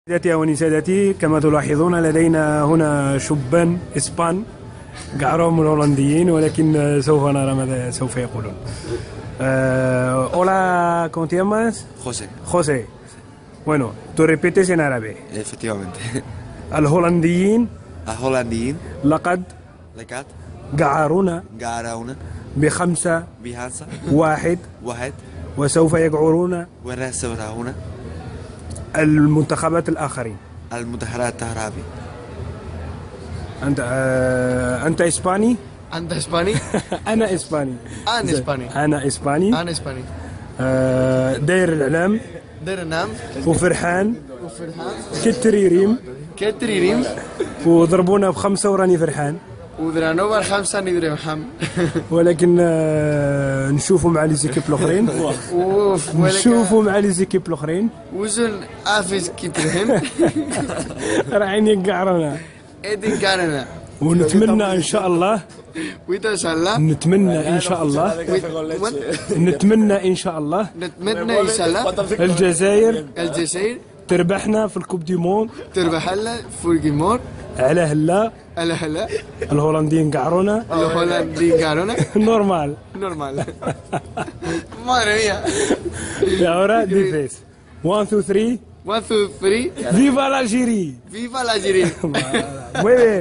سيداتي ونسادتي، كما تلاحظون لدينا هنا شبان إسبان قعرهم الهولنديين، ولكن سوف نرى ماذا سوف يقولون. Hola, ¿cómo te llamas? José. José. Bueno, tú repites en árabe. Efectivamente. الهولنديين الهولنديين لقد لقد قعرونا قعرونا بخمسة بخمسة واحد واحد وسوف يقعرون ونسبرهون المنتخبات الآخرين. المدحرات التهرابي. أنت إسباني؟ أنت إسباني؟ أنا إسباني. أنا إسباني. أنا إسباني. أنا إسباني. داير الإعلام دير النام وفرحان وفرحان كتريريم كتريريم وضربونا بخمسة وراني فرحان، ودرانوبر خمسة ندري محم ولكن نشوفوا مع لي زيكيب الآخرين. نشوفوا مع لي زيكيب الآخرين وزن أفيس كيبرهم رايحين يقعرونا، إدين كارنا ونتمنى إن شاء الله وإذا شاء الله نتمنى إن شاء الله نتمنى إن شاء الله نتمنى إن شاء الله الجزائر تربحنا في الكوب دي موند تربح لنا فورجيمور على هلا. هلا الهولنديين قعرونا الهولنديين قعرونا نورمال نورمال. مادre mía. Y ahora dices 1, 2, 3 1, 2, 3. ¡Viva l'Algérie! ¡Viva l'Algérie! Muy bien.